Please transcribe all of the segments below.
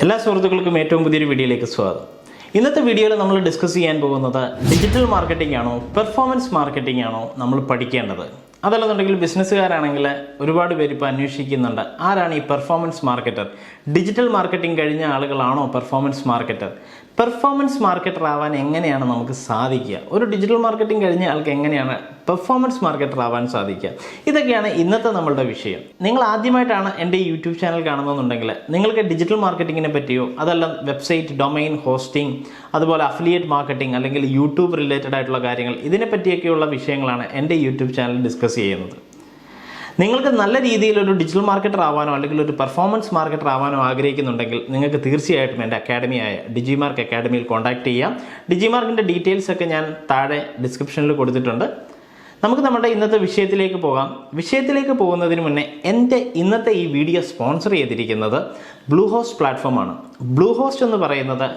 എല്ലാ സുഹൃത്തുക്കൾക്കും ഏറ്റവും പുതിയൊരു വീഡിയോയിലേക്ക് സ്വാഗതം. ഇന്നത്തെ വീഡിയോയിൽ നമ്മൾ ഡിസ്കസ് ചെയ്യാൻ പോകുന്നത് ഡിജിറ്റൽ മാർക്കറ്റിംഗ് ആണോ പെർഫോമൻസ് മാർക്കറ്റിംഗ് ആണോ നമ്മൾ പഠിക്കേണ്ടത്. അതല്ലെന്നുണ്ടെങ്കിൽ ബിസിനസ്സുകാരാണെങ്കിൽ ഒരുപാട് പേര് ഇപ്പോൾ അന്വേഷിക്കുന്നുണ്ട്, ആരാണ് ഈ പെർഫോമൻസ് മാർക്കറ്റർ? ഡിജിറ്റൽ മാർക്കറ്റിംഗ് കഴിഞ്ഞ ആളുകളാണോ പെർഫോമൻസ് മാർക്കറ്റർ? പെർഫോമൻസ് മാർക്കറ്റർ ആവാൻ എങ്ങനെയാണ് നമുക്ക് സാധിക്കുക? ഒരു ഡിജിറ്റൽ മാർക്കറ്റിംഗ് കഴിഞ്ഞ ആൾക്ക് എങ്ങനെയാണ് പെർഫോമൻസ് മാർക്കറ്റർ ആവാൻ സാധിക്കുക? ഇതൊക്കെയാണ് ഇന്നത്തെ നമ്മളുടെ വിഷയം. നിങ്ങൾ ആദ്യമായിട്ടാണ് എൻ്റെ ഈ യൂട്യൂബ് ചാനൽ കാണുന്നതെന്നുണ്ടെങ്കിൽ നിങ്ങൾക്ക് ഡിജിറ്റൽ മാർക്കറ്റിങ്ങിനെ പറ്റിയോ അതല്ല വെബ്സൈറ്റ് ഡൊമൈൻ ഹോസ്റ്റിംഗ് അതുപോലെ അഫിലിയേറ്റ് മാർക്കറ്റിംഗ് അല്ലെങ്കിൽ യൂട്യൂബ് റിലേറ്റഡ് ആയിട്ടുള്ള കാര്യങ്ങൾ ഇതിനെപ്പറ്റിയൊക്കെയുള്ള വിഷയങ്ങളാണ് എൻ്റെ യൂട്യൂബ് ചാനൽ ഡിസ്കസ് ചെയ്യുന്നത്. നിങ്ങൾക്ക് നല്ല രീതിയിൽ ഒരു ഡിജിറ്റൽ മാർക്കറ്റർ ആവാനോ അല്ലെങ്കിൽ ഒരു പെർഫോമൻസ് മാർക്കറ്റർ ആവാനോ ആഗ്രഹിക്കുന്നുണ്ടെങ്കിൽ നിങ്ങൾക്ക് തീർച്ചയായിട്ടും എൻ്റെ അക്കാഡമിയായ ഡിജിമാർക്ക് അക്കാഡമിയിൽ കോൺടാക്ട് ചെയ്യാം. ഡിജിമാർക്കിൻ്റെ ഡീറ്റെയിൽസ് ഒക്കെ ഞാൻ താഴെ ഡിസ്ക്രിപ്ഷനിൽ കൊടുത്തിട്ടുണ്ട്. നമുക്ക് നമ്മുടെ ഇന്നത്തെ വിഷയത്തിലേക്ക് പോകാം. വിഷയത്തിലേക്ക് പോകുന്നതിന് മുന്നേ എൻ്റെ ഇന്നത്തെ ഈ വീഡിയോ സ്പോൺസർ ചെയ്തിരിക്കുന്നത് ബ്ലൂഹോസ്റ്റ് പ്ലാറ്റ്ഫോമാണ്. ബ്ലൂഹോസ്റ്റ് എന്ന് പറയുന്നത്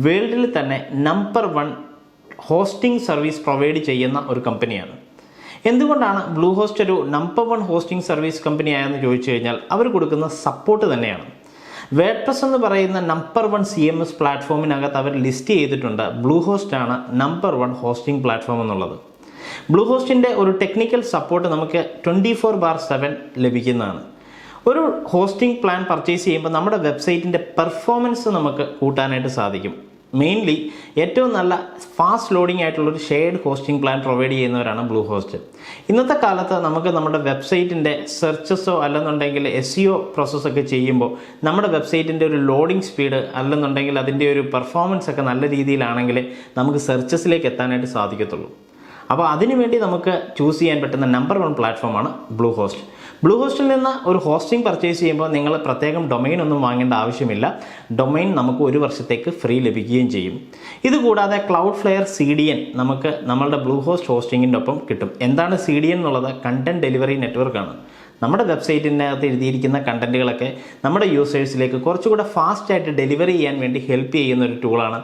വേൾഡിൽ തന്നെ നമ്പർ 1 ഹോസ്റ്റിംഗ് സർവീസ് പ്രൊവൈഡ് ചെയ്യുന്ന ഒരു കമ്പനിയാണ്. എന്തുകൊണ്ടാണ് ബ്ലൂഹോസ്റ്റ് ഒരു നമ്പർ 1 ഹോസ്റ്റിംഗ് സർവീസ് കമ്പനി ആയെന്ന് ചോദിച്ചു കഴിഞ്ഞാൽ അവർ കൊടുക്കുന്ന സപ്പോർട്ട് തന്നെയാണ്. വേഡ്പ്രസ് എന്ന് പറയുന്ന നമ്പർ 1 CMS പ്ലാറ്റ്ഫോമിനകത്ത് അവർ ലിസ്റ്റ് ചെയ്തിട്ടുണ്ട് ബ്ലൂഹോസ്റ്റ് ആണ് നമ്പർ 1 ഹോസ്റ്റിംഗ് പ്ലാറ്റ്ഫോം എന്നുള്ളത്. ബ്ലൂഹോസ്റ്റിൻ്റെ ഒരു ടെക്നിക്കൽ സപ്പോർട്ട് നമുക്ക് 24/7 ലഭിക്കുന്നതാണ്. ഒരു ഹോസ്റ്റിംഗ് പ്ലാൻ പർച്ചേസ് ചെയ്യുമ്പോൾ നമ്മുടെ വെബ്സൈറ്റിൻ്റെ പെർഫോമൻസ് നമുക്ക് കൂട്ടാനായിട്ട് സാധിക്കും. മെയിൻലി ഏറ്റവും നല്ല ഫാസ്റ്റ് ലോഡിംഗ് ആയിട്ടുള്ളൊരു ഷെയർഡ് ഹോസ്റ്റിംഗ് പ്ലാൻ പ്രൊവൈഡ് ചെയ്യുന്നവരാണ് ബ്ലൂഹോസ്റ്റ്. ഇന്നത്തെ കാലത്ത് നമുക്ക് നമ്മുടെ വെബ്സൈറ്റിൻ്റെ സെർച്ചസോ അല്ലെന്നുണ്ടെങ്കിൽ SEO പ്രോസസ്സൊക്കെ ചെയ്യുമ്പോൾ നമ്മുടെ വെബ്സൈറ്റിൻ്റെ ഒരു ലോഡിംഗ് സ്പീഡ് അല്ലെന്നുണ്ടെങ്കിൽ അതിൻ്റെ ഒരു പെർഫോമൻസ് ഒക്കെ നല്ല രീതിയിലാണെങ്കിൽ നമുക്ക് സെർച്ചസിലേക്ക് എത്താനായിട്ട് സാധിക്കത്തുള്ളൂ. അപ്പോൾ അതിനുവേണ്ടി നമുക്ക് ചൂസ് ചെയ്യാൻ പറ്റുന്ന നമ്പർ 1 പ്ലാറ്റ്ഫോമാണ് ബ്ലൂഹോസ്റ്റ്. ബ്ലൂഹോസ്റ്റിൽ നിന്ന് ഒരു ഹോസ്റ്റിംഗ് പർച്ചേസ് ചെയ്യുമ്പോൾ നിങ്ങൾ പ്രത്യേകം ഡൊമൈൻ ഒന്നും വാങ്ങേണ്ട ആവശ്യമില്ല. ഡൊമൈൻ നമുക്ക് 1 വർഷത്തേക്ക് ഫ്രീ ലഭിക്കുകയും ചെയ്യും. ഇതുകൂടാതെ Cloudflare CDN നമുക്ക് നമ്മളുടെ ബ്ലൂഹോസ്റ്റ് ഹോസ്റ്റിങ്ങിൻ്റെ ഒപ്പം കിട്ടും. എന്താണ് CDN എന്നുള്ളത്? കണ്ടന്റ് ഡെലിവറി നെറ്റ്വർക്കാണ്. നമ്മുടെ വെബ്സൈറ്റിനകത്ത് എഴുതിയിരിക്കുന്ന കണ്ടന്റുകളൊക്കെ നമ്മുടെ യൂസേഴ്സിലേക്ക് കുറച്ചുകൂടെ ഫാസ്റ്റായിട്ട് ഡെലിവറി ചെയ്യാൻ വേണ്ടി ഹെൽപ്പ് ചെയ്യുന്ന ഒരു ടൂളാണ്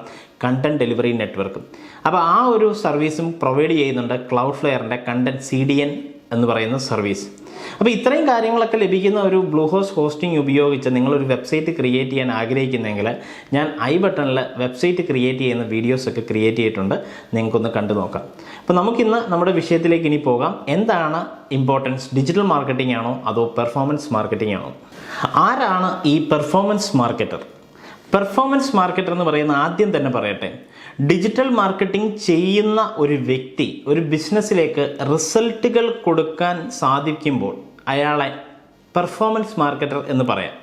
കണ്ടന്റ് ഡെലിവറി നെറ്റ്വർക്ക്. അപ്പോൾ ആ ഒരു സർവീസും പ്രൊവൈഡ് ചെയ്യുന്നുണ്ട് Cloudflareൻ്റെ കണ്ടന്റ് CDN എന്ന് പറയുന്ന സർവീസ്. അപ്പോൾ ഇത്രയും കാര്യങ്ങളൊക്കെ ലഭിക്കുന്ന ഒരു ബ്ലൂഹോസ്റ്റ് ഹോസ്റ്റിംഗ് ഉപയോഗിച്ച് നിങ്ങളൊരു വെബ്സൈറ്റ് ക്രിയേറ്റ് ചെയ്യാൻ ആഗ്രഹിക്കുന്നെങ്കിൽ ഞാൻ ഐ ബട്ടണിൽ വെബ്സൈറ്റ് ക്രിയേറ്റ് ചെയ്യുന്ന വീഡിയോസൊക്കെ ക്രിയേറ്റ് ചെയ്തിട്ടുണ്ട്, നിങ്ങൾക്കൊന്ന് കണ്ടു നോക്കാം. അപ്പോൾ നമുക്കിന്ന് നമ്മുടെ വിഷയത്തിലേക്ക് ഇനി പോകാം. എന്താണ് ഇമ്പോർട്ടൻസ്? ഡിജിറ്റൽ മാർക്കറ്റിംഗ് ആണോ അതോ പെർഫോമൻസ് മാർക്കറ്റിംഗ് ആണോ? ആരാണ് ഈ പെർഫോമൻസ് മാർക്കറ്റർ? പെർഫോമൻസ് മാർക്കറ്റർ എന്ന് പറയുന്ന ആദ്യം തന്നെ പറയട്ടെ, ഡിജിറ്റൽ മാർക്കറ്റിംഗ് ചെയ്യുന്ന ഒരു വ്യക്തി ഒരു ബിസിനസ്സിലേക്ക് റിസൾട്ടുകൾ കൊടുക്കാൻ സാധിക്കുമ്പോൾ അയാളെ പെർഫോമൻസ് മാർക്കറ്റർ എന്ന് പറയാം.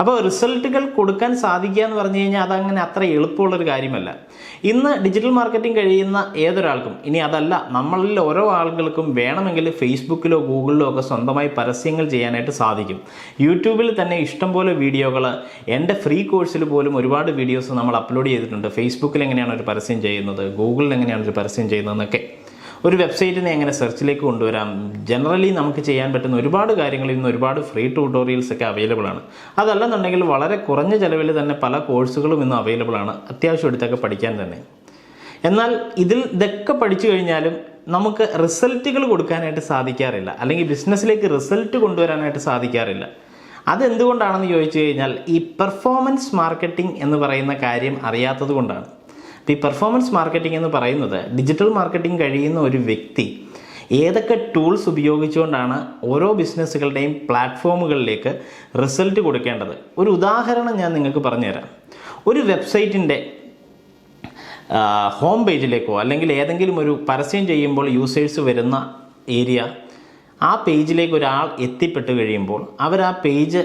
അപ്പോൾ റിസൾട്ടുകൾ കൊടുക്കാൻ സാധിക്കുക എന്ന് പറഞ്ഞു കഴിഞ്ഞാൽ അതങ്ങനെ അത്ര എളുപ്പമുള്ളൊരു കാര്യമല്ല. ഇന്ന് ഡിജിറ്റൽ മാർക്കറ്റിംഗ് കഴിയുന്ന ഏതൊരാൾക്കും, ഇനി അതല്ല നമ്മളിൽ ഓരോ ആളുകൾക്കും വേണമെങ്കിൽ ഫേസ്ബുക്കിലോ ഗൂഗിളിലോ ഒക്കെ സ്വന്തമായി പരസ്യങ്ങൾ ചെയ്യാനായിട്ട് സാധിക്കും. യൂട്യൂബിൽ തന്നെ ഇഷ്ടംപോലെ വീഡിയോകൾ, എൻ്റെ ഫ്രീ കോഴ്സിൽ പോലും ഒരുപാട് വീഡിയോസ് നമ്മൾ അപ്ലോഡ് ചെയ്തിട്ടുണ്ട്. ഫേസ്ബുക്കിൽ എങ്ങനെയാണ് ഒരു പരസ്യം ചെയ്യുന്നത്, ഗൂഗിളിൽ എങ്ങനെയാണ് ഒരു പരസ്യം ചെയ്യുന്നതെന്നൊക്കെ, ഒരു വെബ്സൈറ്റിനെ എങ്ങനെ സെർച്ചിലേക്ക് കൊണ്ടുവരാം, ജനറലി നമുക്ക് ചെയ്യാൻ പറ്റുന്ന ഒരുപാട് കാര്യങ്ങളിൽ നിന്ന് ഒരുപാട് ഫ്രീ ട്യൂട്ടോറിയൽസ് ഒക്കെ അവൈലബിൾ ആണ്. അതല്ലെന്നുണ്ടെങ്കിൽ വളരെ കുറഞ്ഞ ചിലവിൽ തന്നെ പല കോഴ്സുകളും ഇന്ന് അവൈലബിൾ ആണ്, അത്യാവശ്യം എടുത്തൊക്കെ പഠിക്കാൻ തന്നെ. എന്നാൽ ഇതൊക്കെ പഠിച്ചു കഴിഞ്ഞാലും നമുക്ക് റിസൾട്ടുകൾ കൊടുക്കാനായിട്ട് സാധിക്കാറില്ല, അല്ലെങ്കിൽ ബിസിനസ്സിലേക്ക് റിസൾട്ട് കൊണ്ടുവരാനായിട്ട് സാധിക്കാറില്ല. അതെന്തുകൊണ്ടാണെന്ന് ചോദിച്ചു കഴിഞ്ഞാൽ ഈ പെർഫോമൻസ് മാർക്കറ്റിംഗ് എന്ന് പറയുന്ന കാര്യം അറിയാത്തത് കൊണ്ടാണ്. ഈ പെർഫോമൻസ് മാർക്കറ്റിംഗ് എന്ന് പറയുന്നത് ഡിജിറ്റൽ മാർക്കറ്റിംഗ് കഴിയുന്ന ഒരു വ്യക്തി ഏതൊക്കെ ടൂൾസ് ഉപയോഗിച്ചുകൊണ്ടാണ് ഓരോ ബിസിനസ്സുകളുടെയും പ്ലാറ്റ്ഫോമുകളിലേക്ക് റിസൾട്ട് കൊടുക്കേണ്ടത്. ഒരു ഉദാഹരണം ഞാൻ നിങ്ങൾക്ക് പറഞ്ഞുതരാം. ഒരു വെബ്സൈറ്റിൻ്റെ ഹോം പേജിലേക്കോ അല്ലെങ്കിൽ ഏതെങ്കിലും ഒരു പരസ്യം ചെയ്യുമ്പോൾ യൂസേഴ്സ് വരുന്ന ഏരിയ, ആ പേജിലേക്ക് ഒരാൾ എത്തിപ്പെട്ട് കഴിയുമ്പോൾ അവർ ആ പേജ്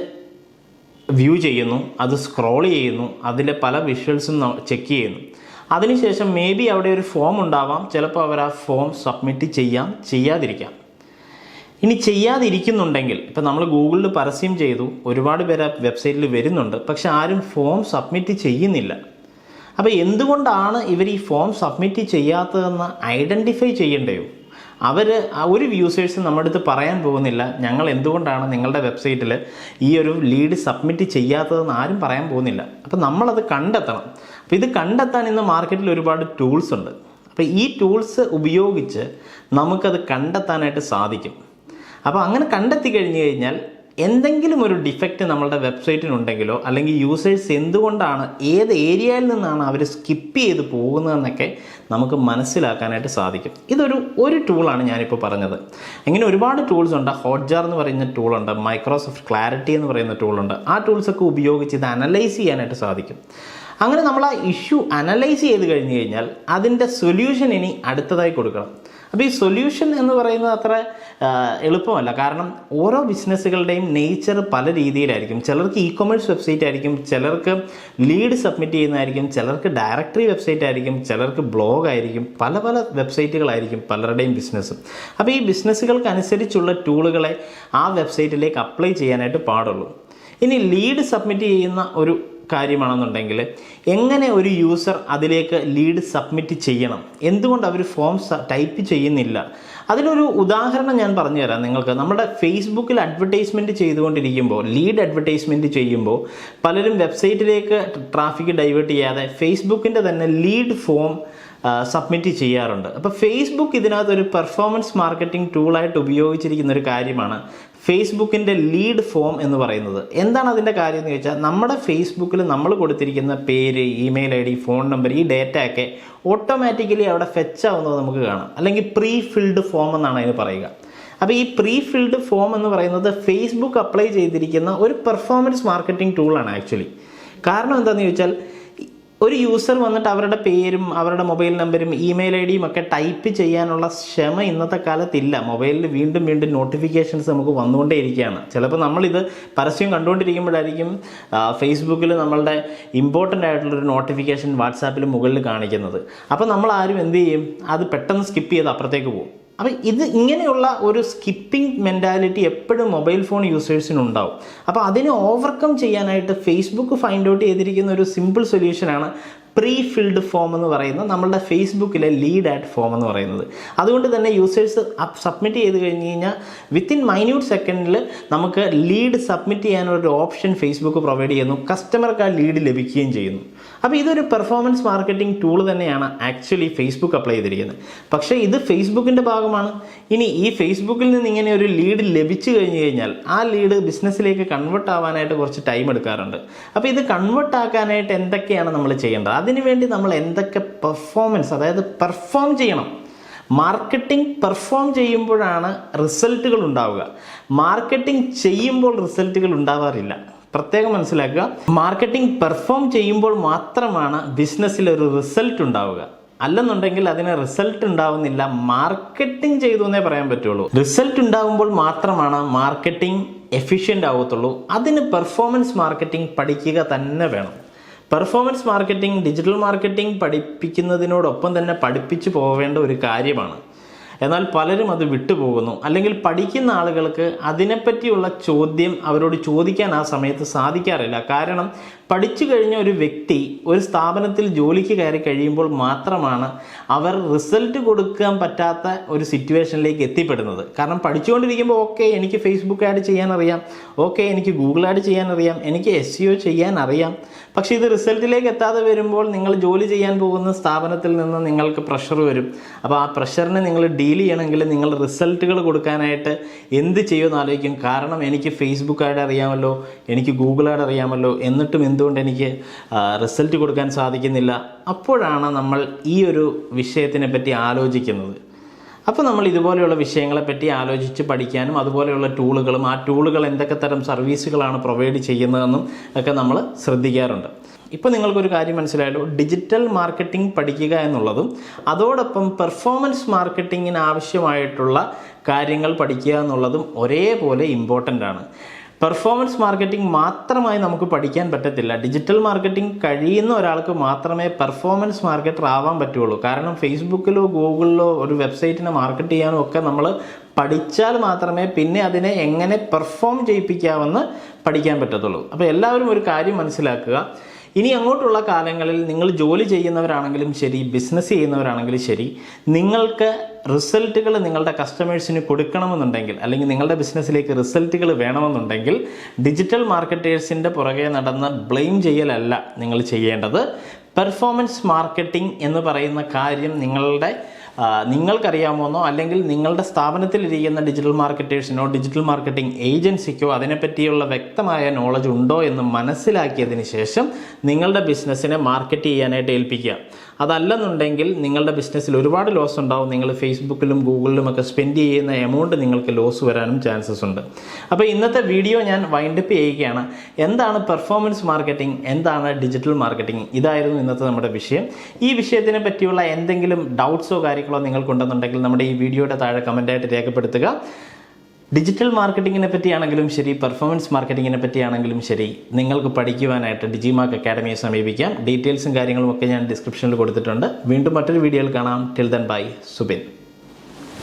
വ്യൂ ചെയ്യുന്നു, അത് സ്ക്രോൾ ചെയ്യുന്നു, അതിലെ പല വിഷ്വൽസും ചെക്ക് ചെയ്യുന്നു. അതിനുശേഷം മേ ബി അവിടെ ഒരു ഫോം ഉണ്ടാവാം, ചിലപ്പോൾ അവർ ആ ഫോം സബ്മിറ്റ് ചെയ്യാതിരിക്കാം. ഇനി ചെയ്യാതിരിക്കുന്നുണ്ടെങ്കിൽ, ഇപ്പം നമ്മൾ ഗൂഗിളിൽ പരസ്യം ചെയ്തു, ഒരുപാട് പേര് ആ വെബ്സൈറ്റിൽ വരുന്നുണ്ട്, പക്ഷെ ആരും ഫോം സബ്മിറ്റ് ചെയ്യുന്നില്ല. അപ്പോൾ എന്തുകൊണ്ടാണ് ഇവർ ഈ ഫോം സബ്മിറ്റ് ചെയ്യാത്തതെന്ന് ഐഡൻറ്റിഫൈ ചെയ്യേണ്ടയോ? ഒരു യൂസേഴ്സ് നമ്മുടെ അടുത്ത് പറയാൻ പോകുന്നില്ല ഞങ്ങൾ എന്തുകൊണ്ടാണ് നിങ്ങളുടെ വെബ്സൈറ്റിൽ ഈ ഒരു ലീഡ് സബ്മിറ്റ് ചെയ്യാത്തതെന്ന് ആരും പറയാൻ പോകുന്നില്ല. അപ്പോൾ നമ്മളത് കണ്ടെത്തണം. അപ്പോൾ ഇത് കണ്ടെത്താൻ ഇന്ന് മാർക്കറ്റിൽ ഒരുപാട് ടൂൾസ് ഉണ്ട്. അപ്പോൾ ഈ ടൂൾസ് ഉപയോഗിച്ച് നമുക്കത് കണ്ടെത്താനായിട്ട് സാധിക്കും. അപ്പോൾ അങ്ങനെ കണ്ടെത്തി കഴിഞ്ഞ് കഴിഞ്ഞാൽ എന്തെങ്കിലും ഒരു ഡിഫക്റ്റ് നമ്മളുടെ വെബ്സൈറ്റിനുണ്ടെങ്കിലോ അല്ലെങ്കിൽ യൂസേഴ്സ് എന്തുകൊണ്ടാണ് ഏത് ഏരിയയിൽ നിന്നാണ് അവർ സ്കിപ്പ് ചെയ്ത് പോകുന്നതെന്നൊക്കെ നമുക്ക് മനസ്സിലാക്കാനായിട്ട് സാധിക്കും. ഒരു ടൂളാണ് ഞാനിപ്പോൾ പറഞ്ഞത്. ഇങ്ങനെ ഒരുപാട് ടൂൾസ് ഉണ്ട്. ഹോട്ട്ജാർ എന്ന് പറയുന്ന ടൂളുണ്ട്, മൈക്രോസോഫ്റ്റ് ക്ലാരിറ്റി എന്ന് പറയുന്ന ടൂളുണ്ട്. ആ ടൂൾസൊക്കെ ഉപയോഗിച്ച് ഇത് അനലൈസ് ചെയ്യാനായിട്ട് സാധിക്കും. അങ്ങനെ നമ്മൾ ആ ഇഷ്യൂ അനലൈസ് ചെയ്ത് കഴിഞ്ഞ് കഴിഞ്ഞാൽ അതിൻ്റെ സൊല്യൂഷൻ ഇനി അടുത്തതായി കൊടുക്കണം. അപ്പോൾ ഈ സൊല്യൂഷൻ എന്ന് പറയുന്നത് അത്ര എളുപ്പമല്ല. കാരണം ഓരോ ബിസിനസ്സുകളുടെയും നേച്ചർ പല രീതിയിലായിരിക്കും. ചിലർക്ക് ഇ കൊമേഴ്സ് വെബ്സൈറ്റ് ആയിരിക്കും, ചിലർക്ക് ലീഡ് സബ്മിറ്റ് ചെയ്യുന്നതായിരിക്കും, ചിലർക്ക് ഡയറക്ടറി വെബ്സൈറ്റ് ആയിരിക്കും, ചിലർക്ക് ബ്ലോഗ് ആയിരിക്കും, പല വെബ്സൈറ്റുകളായിരിക്കും പലരുടെയും ബിസിനസ്. അപ്പോൾ ഈ ബിസിനസ്സുകൾക്കനുസരിച്ചുള്ള ടൂളുകളെ ആ വെബ്സൈറ്റിലേക്ക് അപ്ലൈ ചെയ്യാനായിട്ട് പാടുള്ളൂ. ഇനി ലീഡ് സബ്മിറ്റ് ചെയ്യുന്ന ഒരു കാര്യമാണെന്നുണ്ടെങ്കിൽ എങ്ങനെ ഒരു യൂസർ അതിലേക്ക് ലീഡ് സബ്മിറ്റ് ചെയ്യണം, എന്തുകൊണ്ട് അവർ ഫോം ടൈപ്പ് ചെയ്യുന്നില്ല, അതിനൊരു ഉദാഹരണം ഞാൻ പറഞ്ഞു തരാം നിങ്ങൾക്ക്. നമ്മുടെ ഫേസ്ബുക്കിൽ അഡ്വർടൈസ്മെൻറ്റ് ചെയ്തുകൊണ്ടിരിക്കുമ്പോൾ, ലീഡ് അഡ്വർടൈസ്മെൻറ്റ് ചെയ്യുമ്പോൾ പലരും വെബ്സൈറ്റിലേക്ക് ട്രാഫിക് ഡൈവേർട്ട് ചെയ്യാതെ ഫേസ്ബുക്കിൻ്റെ തന്നെ ലീഡ് ഫോം സബ്മിറ്റ് ചെയ്യാറുണ്ട്. അപ്പോൾ ഫേസ്ബുക്ക് ഇതിനകത്തൊരു പെർഫോമൻസ് മാർക്കറ്റിംഗ് ടൂളായിട്ട് ഉപയോഗിച്ചിരിക്കുന്ന ഒരു കാര്യമാണ് ഫേസ്ബുക്കിൻ്റെ ലീഡ് ഫോം എന്ന് പറയുന്നത്. എന്താണ് അതിൻ്റെ കാര്യം എന്ന് ചോദിച്ചാൽ, നമ്മുടെ ഫേസ്ബുക്കിൽ നമ്മൾ കൊടുത്തിരിക്കുന്ന പേര്, email I D, phone number, ഈ ഡേറ്റയൊക്കെ ഓട്ടോമാറ്റിക്കലി അവിടെ ഫെച്ച് ആവുന്നത് നമുക്ക് കാണാം. അല്ലെങ്കിൽ പ്രീ ഫിൽഡ് ഫോം എന്നാണ് അതിന് പറയുക. അപ്പോൾ ഈ പ്രീ ഫിൽഡ് ഫോം എന്ന് പറയുന്നത് ഫേസ്ബുക്ക് അപ്ലൈ ചെയ്തിരിക്കുന്ന ഒരു പെർഫോമൻസ് മാർക്കറ്റിംഗ് ടൂളാണ് ആക്ച്വലി. കാരണം എന്താണെന്ന് ചോദിച്ചാൽ, ഒരു യൂസർ വന്നിട്ട് അവരുടെ പേരും അവരുടെ മൊബൈൽ നമ്പരും ഇമെയിൽ ഐ ഡിയും ഒക്കെ ടൈപ്പ് ചെയ്യാനുള്ള ക്ഷമ ഇന്നത്തെ കാലത്തില്ല. മൊബൈലിൽ വീണ്ടും നോട്ടിഫിക്കേഷൻസ് നമുക്ക് വന്നുകൊണ്ടേയിരിക്കുകയാണ്. ചിലപ്പോൾ നമ്മളിത് പരസ്യം കണ്ടുകൊണ്ടിരിക്കുമ്പോഴായിരിക്കും ഫേസ്ബുക്കിൽ നമ്മളുടെ ഇമ്പോർട്ടൻ്റ് ആയിട്ടുള്ളൊരു നോട്ടിഫിക്കേഷൻ വാട്സാപ്പിൽ മുകളിൽ കാണിക്കുന്നത്. അപ്പോൾ നമ്മൾ ആരും എന്ത് ചെയ്യും, അത് പെട്ടെന്ന് സ്കിപ്പ് ചെയ്ത് അപ്പുറത്തേക്ക് പോകും. അപ്പോൾ ഇങ്ങനെയുള്ള ഒരു സ്കിപ്പിംഗ് മെൻറ്റാലിറ്റി എപ്പോഴും മൊബൈൽ ഫോൺ യൂസേഴ്സിനുണ്ടാവും. അപ്പോൾ അതിനെ ഓവർകം ചെയ്യാനായിട്ട് ഫേസ്ബുക്ക് ഫൈൻഡ് ഔട്ട് ചെയ്തിരിക്കുന്ന ഒരു സിമ്പിൾ സൊല്യൂഷനാണ് പ്രീ ഫിൽഡ് ഫോം എന്ന് പറയുന്നത്, നമ്മളുടെ ഫേസ്ബുക്കിലെ ലീഡ് ആഡ് ഫോം എന്ന് പറയുന്നത്. അതുകൊണ്ട് തന്നെ യൂസേഴ്സ് സബ്മിറ്റ് ചെയ്ത് കഴിഞ്ഞ് കഴിഞ്ഞാൽ വിത്തിൻ മൈന്യൂട്ട് സെക്കൻഡിൽ നമുക്ക് ലീഡ് സബ്മിറ്റ് ചെയ്യാനൊരു ഓപ്ഷൻ ഫേസ്ബുക്ക് പ്രൊവൈഡ് ചെയ്യുന്നു. കസ്റ്റമർക്ക് ആ ലീഡ് ലഭിക്കുകയും ചെയ്യുന്നു. അപ്പോൾ ഇതൊരു പെർഫോമൻസ് മാർക്കറ്റിംഗ് ടൂൾ തന്നെയാണ് ആക്ച്വലി ഫേസ്ബുക്ക് അപ്ലൈ ചെയ്തിരിക്കുന്നത്. പക്ഷേ ഇത് ഫേസ്ബുക്കിൻ്റെ ഭാഗമാണ്. ഇനി ഈ ഫേസ്ബുക്കിൽ നിന്ന് ഇങ്ങനെ ഒരു ലീഡ് ലഭിച്ചു കഴിഞ്ഞ് കഴിഞ്ഞാൽ ആ ലീഡ് ബിസിനസ്സിലേക്ക് കൺവേർട്ട് ആവാനായിട്ട് കുറച്ച് ടൈം എടുക്കാറുണ്ട്. അപ്പോൾ ഇത് കൺവേർട്ട് ആക്കാനായിട്ട് എന്തൊക്കെയാണ് നമ്മൾ ചെയ്യേണ്ടത്, അതിനുവേണ്ടി നമ്മൾ എന്തൊക്കെ പെർഫോമൻസ്, അതായത് പെർഫോം ചെയ്യണം. മാർക്കറ്റിംഗ് പെർഫോം ചെയ്യുമ്പോഴാണ് റിസൾട്ടുകൾ ഉണ്ടാവുക. മാർക്കറ്റിംഗ് ചെയ്യുമ്പോൾ റിസൾട്ടുകൾ ഉണ്ടാവാറില്ല. പ്രത്യേകം മനസ്സിലാക്കുക. മാർക്കറ്റിംഗ് പെർഫോം ചെയ്യുമ്പോൾ മാത്രമാണ് ബിസിനസ്സിലൊരു റിസൾട്ട് ഉണ്ടാവുക. അല്ലെന്നുണ്ടെങ്കിൽ അതിന് റിസൾട്ട് ഉണ്ടാവുന്നില്ല. മാർക്കറ്റിംഗ് ചെയ്തു എന്നേ പറയാൻ പറ്റുള്ളൂ. റിസൾട്ട് ഉണ്ടാകുമ്പോൾ മാത്രമാണ് മാർക്കറ്റിംഗ് എഫിഷ്യൻ്റ് ആവത്തുള്ളൂ. അതിന് പെർഫോമൻസ് മാർക്കറ്റിംഗ് പഠിക്കുക തന്നെ വേണം. പെർഫോമൻസ് മാർക്കറ്റിംഗ് ഡിജിറ്റൽ മാർക്കറ്റിംഗ് പഠിപ്പിക്കുന്നതിനോടൊപ്പം തന്നെ പഠിപ്പിച്ചു പോവേണ്ട ഒരു കാര്യമാണ്. എന്നാൽ പലരും അത് വിട്ടുപോകുന്നു. അല്ലെങ്കിൽ പഠിക്കുന്ന ആളുകൾക്ക് അതിനെപ്പറ്റിയുള്ള ചോദ്യം അവരോട് ചോദിക്കാൻ ആ സമയത്ത് സാധിക്കാറില്ല. കാരണം പഠിച്ചു കഴിഞ്ഞ ഒരു വ്യക്തി ഒരു സ്ഥാപനത്തിൽ ജോലിക്ക് കയറി കഴിയുമ്പോൾ മാത്രമാണ് അവർ റിസൾട്ട് കൊടുക്കാൻ പറ്റാത്ത ഒരു സിറ്റുവേഷനിലേക്ക് എത്തിപ്പെടുന്നത്. കാരണം പഠിച്ചുകൊണ്ടിരിക്കുമ്പോൾ ഓക്കെ എനിക്ക് ഫേസ്ബുക്ക് ആഡ് ചെയ്യാൻ അറിയാം, ഓക്കെ എനിക്ക് ഗൂഗിൾ ആഡ് ചെയ്യാൻ അറിയാം, എനിക്ക് SEO ചെയ്യാൻ അറിയാം. പക്ഷേ ഇത് റിസൾട്ടിലേക്ക് എത്താതെ വരുമ്പോൾ നിങ്ങൾ ജോലി ചെയ്യാൻ പോകുന്ന സ്ഥാപനത്തിൽ നിന്ന് നിങ്ങൾക്ക് പ്രഷർ വരും. അപ്പോൾ ആ പ്രഷറിനെ നിങ്ങൾ ഡീൽ ചെയ്യണമെങ്കിൽ നിങ്ങൾ റിസൾട്ടുകൾ കൊടുക്കാനായിട്ട് എന്ത് ചെയ്യുമെന്ന് ആലോചിക്കും. കാരണം എനിക്ക് ഫേസ്ബുക്ക് ആഡ് അറിയാമല്ലോ, എനിക്ക് ഗൂഗിൾ ആഡ് അറിയാമല്ലോ, എന്നിട്ടും എന്തുകൊണ്ട് എനിക്ക് റിസൾട്ട് കൊടുക്കാൻ സാധിക്കുന്നില്ല? അപ്പോഴാണ് നമ്മൾ ഈ ഒരു വിഷയത്തിനെ പറ്റി ആലോചിക്കുന്നത്. അപ്പോൾ നമ്മൾ ഇതുപോലെയുള്ള വിഷയങ്ങളെപ്പറ്റി ആലോചിച്ച് പഠിക്കാനും അതുപോലെയുള്ള ടൂളുകളും ആ ടൂളുകൾ എന്തൊക്കെ തരം സർവീസുകളാണ് പ്രൊവൈഡ് ചെയ്യുന്നതെന്നും ഒക്കെ നമ്മൾ ശ്രദ്ധിക്കാറുണ്ട്. ഇപ്പോൾ നിങ്ങൾക്കൊരു കാര്യം മനസ്സിലായല്ലോ, ഡിജിറ്റൽ മാർക്കറ്റിംഗ് പഠിക്കുക എന്നുള്ളതും അതോടൊപ്പം പെർഫോമൻസ് മാർക്കറ്റിങ്ങിന് ആവശ്യമായിട്ടുള്ള കാര്യങ്ങൾ പഠിക്കുക എന്നുള്ളതും ഒരേപോലെ ഇമ്പോർട്ടൻ്റ് ആണ്. പെർഫോമൻസ് മാർക്കറ്റിംഗ് മാത്രമായി നമുക്ക് പഠിക്കാൻ പറ്റത്തില്ല. ഡിജിറ്റൽ മാർക്കറ്റിംഗ് കഴിയുന്ന ഒരാൾക്ക് മാത്രമേ പെർഫോമൻസ് മാർക്കറ്റർ ആവാൻ പറ്റുള്ളൂ. കാരണം ഫേസ്ബുക്കിലോ ഗൂഗിളിലോ ഒരു വെബ്സൈറ്റിനെ മാർക്കറ്റ് ചെയ്യാനോ ഒക്കെ നമ്മൾ പഠിച്ചാൽ മാത്രമേ പിന്നെ അതിനെ എങ്ങനെ പെർഫോം ചെയ്യിപ്പിക്കാമെന്ന് പഠിക്കാൻ പറ്റത്തുള്ളൂ. അപ്പോൾ എല്ലാവരും ഒരു കാര്യം മനസ്സിലാക്കുക, ഇനി അങ്ങോട്ടുള്ള കാലങ്ങളിൽ നിങ്ങൾ ജോലി ചെയ്യുന്നവരാണെങ്കിലും ശരി, ബിസിനസ് ചെയ്യുന്നവരാണെങ്കിലും ശരി, നിങ്ങൾക്ക് റിസൾട്ടുകൾ നിങ്ങളുടെ കസ്റ്റമേഴ്സിന് കൊടുക്കണമെന്നുണ്ടെങ്കിൽ, അല്ലെങ്കിൽ നിങ്ങളുടെ ബിസിനസ്സിലേക്ക് റിസൾട്ടുകൾ വേണമെന്നുണ്ടെങ്കിൽ ഡിജിറ്റൽ മാർക്കറ്റേഴ്സിൻ്റെ പുറകെ നടന്ന് ബ്ലെയിം ചെയ്യലല്ല നിങ്ങൾ ചെയ്യേണ്ടത്. പെർഫോമൻസ് മാർക്കറ്റിംഗ് എന്ന് പറയുന്ന കാര്യം നിങ്ങളുടെ നിങ്ങൾക്കറിയാമോന്നോ അല്ലെങ്കിൽ നിങ്ങളുടെ സ്ഥാപനത്തിലിരിക്കുന്ന ഡിജിറ്റൽ മാർക്കറ്റേഴ്സിനോ ഡിജിറ്റൽ മാർക്കറ്റിംഗ് ഏജൻസിക്കോ അതിനെപ്പറ്റിയുള്ള വ്യക്തമായ നോളജ് ഉണ്ടോ എന്ന് മനസ്സിലാക്കിയതിന് ശേഷം നിങ്ങളുടെ ബിസിനസ്സിനെ മാർക്കറ്റ് ചെയ്യാനായിട്ട് ഏൽപ്പിക്കുക. അതല്ലെന്നുണ്ടെങ്കിൽ നിങ്ങളുടെ ബിസിനസ്സിൽ ഒരുപാട് ലോസ് ഉണ്ടാവും. നിങ്ങൾ ഫേസ്ബുക്കിലും ഗൂഗിളിലും ഒക്കെ സ്പെൻഡ് ചെയ്യുന്ന എമൗണ്ട് നിങ്ങൾക്ക് ലോസ് വരാനും ചാൻസസ് ഉണ്ട്. അപ്പോൾ ഇന്നത്തെ വീഡിയോ ഞാൻ വൈൻഡപ്പ് ചെയ്യുകയാണ്. എന്താണ് പെർഫോമൻസ് മാർക്കറ്റിംഗ്, എന്താണ് ഡിജിറ്റൽ മാർക്കറ്റിംഗ്, ഇതായിരുന്നു ഇന്നത്തെ നമ്മുടെ വിഷയം. ഈ വിഷയത്തിനെ പറ്റിയുള്ള എന്തെങ്കിലും ഡൗട്ട്സോ കാര്യങ്ങളോ നിങ്ങൾക്കുണ്ടെന്നുണ്ടെങ്കിൽ നമ്മുടെ ഈ വീഡിയോയുടെ താഴെ കമൻറ്റായിട്ട് രേഖപ്പെടുത്തുക. ഡിജിറ്റൽ മാർക്കറ്റിങ്ങിനെ പറ്റിയാണെങ്കിലും ശരി, പെർഫോമൻസ് മാർക്കറ്റിങ്ങിനെ പറ്റിയാണെങ്കിലും ശരി, നിങ്ങൾക്ക് പഠിക്കുവാനായിട്ട് ഡിജിമാർക്ക് അക്കാഡമിയെ സമീപിക്കാം. ഡീറ്റെയിൽസും കാര്യങ്ങളും ഒക്കെ ഞാൻ ഡിസ്ക്രിപ്ഷനിൽ കൊടുത്തിട്ടുണ്ട്. വീണ്ടും മറ്റൊരു വീഡിയോയിൽ കാണാം. Till then bye. സുബിൻ.